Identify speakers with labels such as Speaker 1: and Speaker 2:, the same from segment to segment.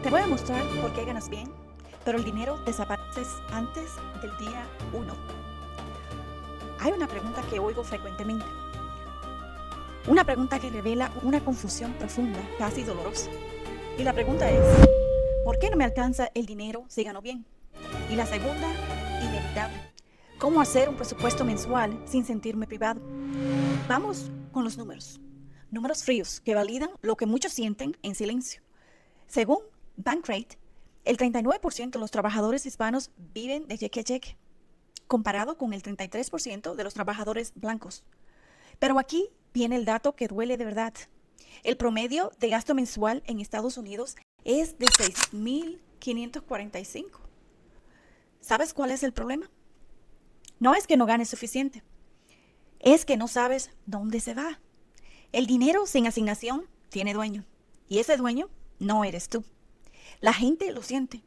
Speaker 1: Te voy a mostrar por qué ganas bien, pero el dinero desaparece antes del día 1. Hay una pregunta que oigo frecuentemente. Una pregunta que revela una confusión profunda, casi dolorosa. Y la pregunta es, ¿por qué no me alcanza el dinero si gano bien? Y la segunda, inevitable. ¿Cómo hacer un presupuesto mensual sin sentirme privado? Vamos con los números. Números fríos que validan lo que muchos sienten en silencio. Según Bankrate, el 39% de los trabajadores hispanos viven de cheque a cheque, comparado con el 33% de los trabajadores blancos. Pero aquí viene el dato que duele de verdad. El promedio de gasto mensual en Estados Unidos es de $6,545. ¿Sabes cuál es el problema? No es que no ganes suficiente, es que no sabes dónde se va. El dinero sin asignación tiene dueño, y ese dueño no eres tú. La gente lo siente.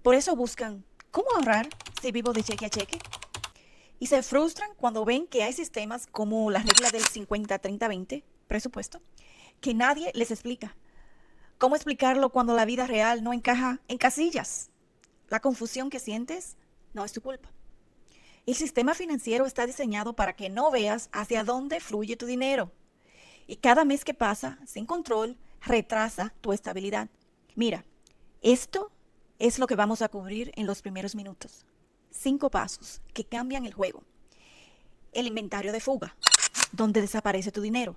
Speaker 1: Por eso buscan cómo ahorrar si vivo de cheque a cheque. Y se frustran cuando ven que hay sistemas como la regla del 50-30-20, presupuesto, que nadie les explica. ¿Cómo explicarlo cuando la vida real no encaja en casillas? La confusión que sientes no es tu culpa. El sistema financiero está diseñado para que no veas hacia dónde fluye tu dinero. Y cada mes que pasa sin control retrasa tu estabilidad. Mira, esto es lo que vamos a cubrir en los primeros minutos. 5 pasos que cambian el juego. El inventario de fuga, donde desaparece tu dinero.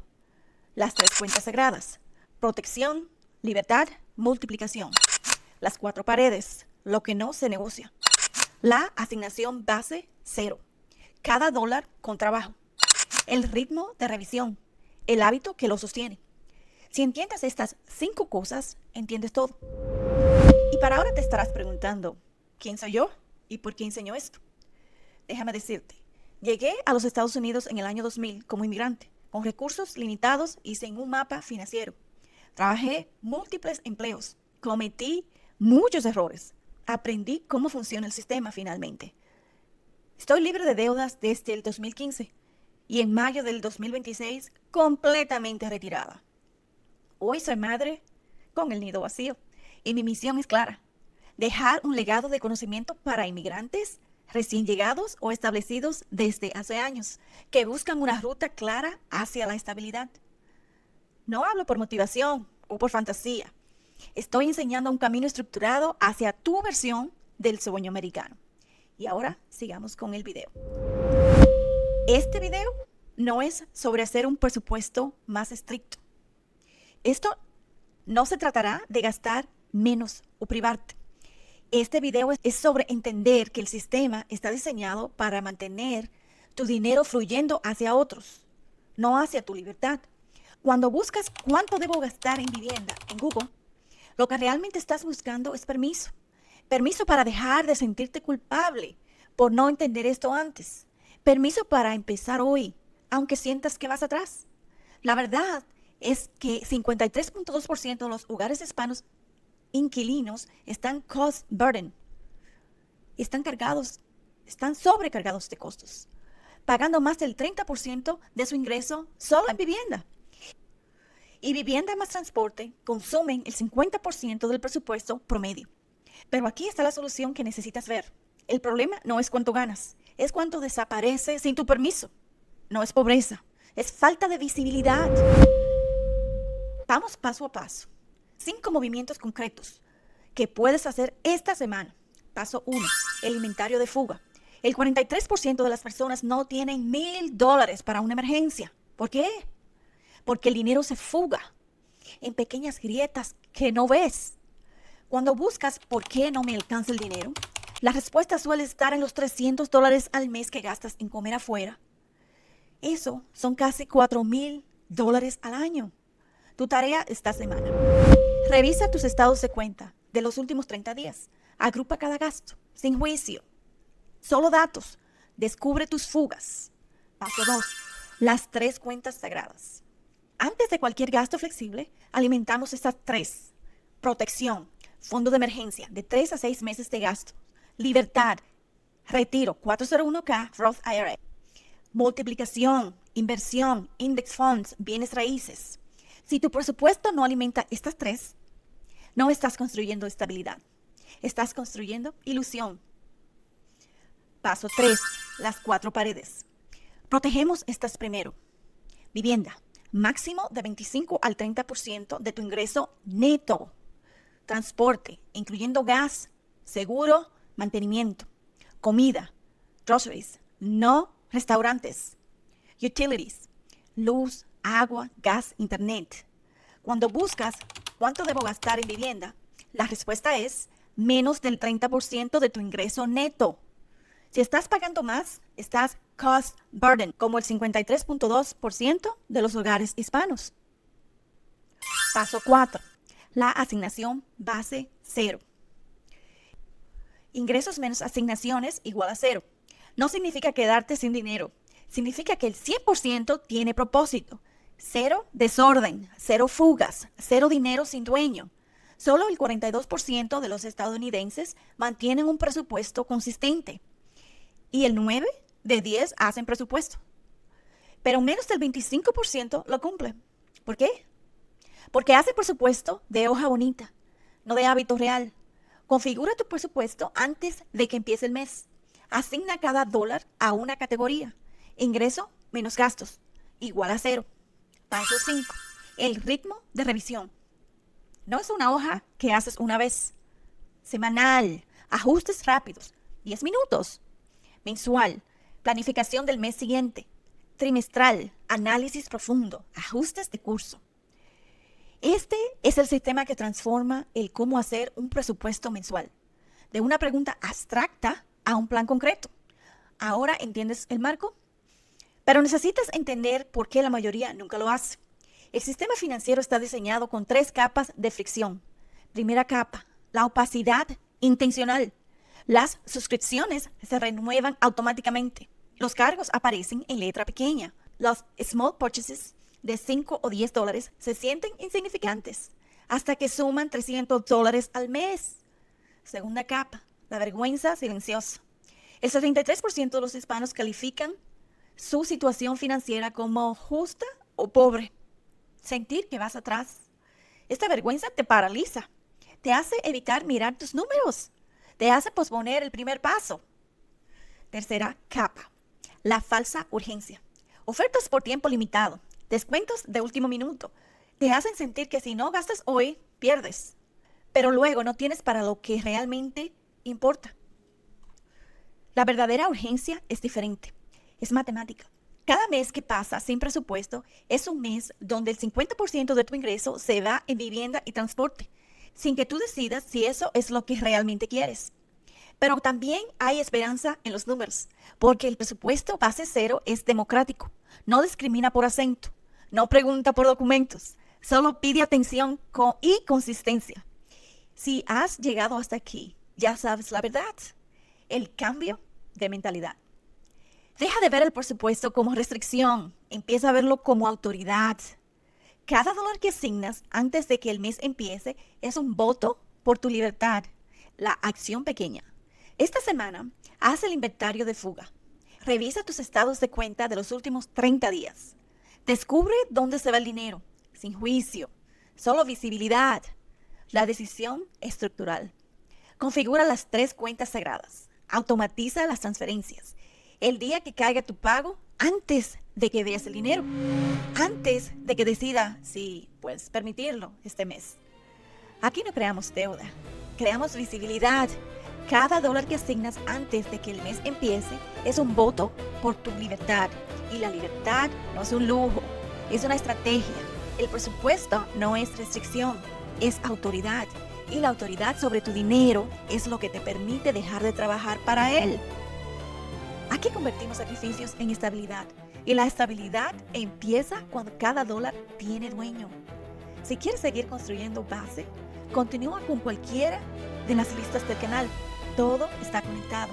Speaker 1: Las 3 cuentas sagradas. Protección, libertad, multiplicación. Las 4 paredes, lo que no se negocia. La asignación base, 0. Cada dólar con trabajo. El ritmo de revisión, el hábito que lo sostiene. Si entiendes estas 5 cosas, entiendes todo. Y para ahora te estarás preguntando, ¿quién soy yo y por qué enseño esto? Déjame decirte, llegué a los Estados Unidos en el año 2000 como inmigrante, con recursos limitados y sin un mapa financiero. Trabajé múltiples empleos, cometí muchos errores, aprendí cómo funciona el sistema finalmente. Estoy libre de deudas desde el 2015 y en mayo del 2026 completamente retirada. Hoy soy madre con el nido vacío y mi misión es clara: dejar un legado de conocimiento para inmigrantes recién llegados o establecidos desde hace años que buscan una ruta clara hacia la estabilidad. No hablo por motivación o por fantasía. Estoy enseñando un camino estructurado hacia tu versión del sueño americano. Y ahora sigamos con el video. Este video no es sobre hacer un presupuesto más estricto. Esto no se tratará de gastar menos o privarte. Este video es sobre entender que el sistema está diseñado para mantener tu dinero fluyendo hacia otros, no hacia tu libertad. Cuando buscas cuánto debo gastar en vivienda en Google, lo que realmente estás buscando es permiso. Permiso para dejar de sentirte culpable por no entender esto antes. Permiso para empezar hoy, aunque sientas que vas atrás. La verdad es que 53.2% de los hogares hispanos inquilinos están cost burden. Están sobrecargados de costos, pagando más del 30% de su ingreso solo en vivienda. Y vivienda más transporte consumen el 50% del presupuesto promedio. Pero aquí está la solución que necesitas ver. El problema no es cuánto ganas, es cuánto desaparece sin tu permiso. No es pobreza, es falta de visibilidad. Vamos paso a paso. 5 movimientos concretos que puedes hacer esta semana. Paso 1, el inventario de fuga. El 43% de las personas no tienen $1,000 para una emergencia. ¿Por qué? Porque el dinero se fuga en pequeñas grietas que no ves. Cuando buscas por qué no me alcanza el dinero, la respuesta suele estar en los $300 al mes que gastas en comer afuera. Eso son casi $4,000 al año. Tu tarea esta semana: revisa tus estados de cuenta de los últimos 30 días. Agrupa cada gasto, sin juicio. Solo datos. Descubre tus fugas. Paso 2. Las 3 cuentas sagradas. Antes de cualquier gasto flexible, alimentamos estas 3. Protección, fondo de emergencia, de 3 a 6 meses de gasto. Libertad, retiro, 401k, Roth IRA. Multiplicación, inversión, index funds, bienes raíces. Si tu presupuesto no alimenta estas 3, No estás construyendo estabilidad. Estás construyendo ilusión. Paso 3. Las 4 paredes. Protegemos estas primero. Vivienda. Máximo de 25 al 30% de tu ingreso neto. Transporte, incluyendo gas, seguro, mantenimiento. Comida, groceries, no restaurantes. Utilities, luz, agua, gas, internet. Cuando buscas cuánto debo gastar en vivienda, la respuesta es menos del 30% de tu ingreso neto. Si estás pagando más, estás cost burden, como el 53.2% de los hogares hispanos. Paso 4. La asignación base 0. Ingresos menos asignaciones igual a 0. No significa quedarte sin dinero. Significa que el 100% tiene propósito. 0 desorden, 0 fugas, 0 dinero sin dueño. Solo el 42% de los estadounidenses mantienen un presupuesto consistente. Y el 9 de 10 hacen presupuesto. Pero menos del 25% lo cumple. ¿Por qué? Porque hace presupuesto de hoja bonita, no de hábito real. Configura tu presupuesto antes de que empiece el mes. Asigna cada dólar a una categoría. Ingreso menos gastos, igual a 0. Paso 5. El ritmo de revisión. No es una hoja que haces una vez. Semanal, ajustes rápidos, 10 minutos. Mensual, planificación del mes siguiente. Trimestral, análisis profundo, ajustes de curso. Este es el sistema que transforma el cómo hacer un presupuesto mensual. De una pregunta abstracta a un plan concreto. ¿Ahora entiendes el marco? Pero necesitas entender por qué la mayoría nunca lo hace. El sistema financiero está diseñado con 3 capas de fricción. Primera capa, la opacidad intencional. Las suscripciones se renuevan automáticamente. Los cargos aparecen en letra pequeña. Los small purchases de 5 o 10 dólares se sienten insignificantes hasta que suman $300 al mes. Segunda capa, la vergüenza silenciosa. El 73% de los hispanos califican su situación financiera como justa o pobre. Sentir que vas atrás. Esta vergüenza te paraliza. Te hace evitar mirar tus números. Te hace posponer el primer paso. Tercera capa, la falsa urgencia. Ofertas por tiempo limitado. Descuentos de último minuto. Te hacen sentir que si no gastas hoy, pierdes. Pero luego no tienes para lo que realmente importa. La verdadera urgencia es diferente. Es matemática. Cada mes que pasa sin presupuesto es un mes donde el 50% de tu ingreso se va en vivienda y transporte, sin que tú decidas si eso es lo que realmente quieres. Pero también hay esperanza en los números, porque el presupuesto base 0 es democrático, no discrimina por acento, no pregunta por documentos, solo pide atención y consistencia. Si has llegado hasta aquí, ya sabes la verdad, el cambio de mentalidad. Deja de ver el presupuesto como restricción, empieza a verlo como autoridad. Cada dólar que asignas antes de que el mes empiece es un voto por tu libertad, la acción pequeña. Esta semana, haz el inventario de fuga. Revisa tus estados de cuenta de los últimos 30 días. Descubre dónde se va el dinero, sin juicio, solo visibilidad. La decisión estructural. Configura las 3 cuentas sagradas. Automatiza las transferencias. El día que caiga tu pago, antes de que veas el dinero, antes de que decida si puedes permitirlo este mes. Aquí no creamos deuda, creamos visibilidad. Cada dólar que asignas antes de que el mes empiece es un voto por tu libertad. Y la libertad no es un lujo, es una estrategia. El presupuesto no es restricción, es autoridad. Y la autoridad sobre tu dinero es lo que te permite dejar de trabajar para él. Aquí convertimos sacrificios en estabilidad. Y la estabilidad empieza cuando cada dólar tiene dueño. Si quieres seguir construyendo base, continúa con cualquiera de las listas del canal. Todo está conectado.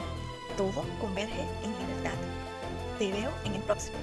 Speaker 1: Todo converge en libertad. Te veo en el próximo.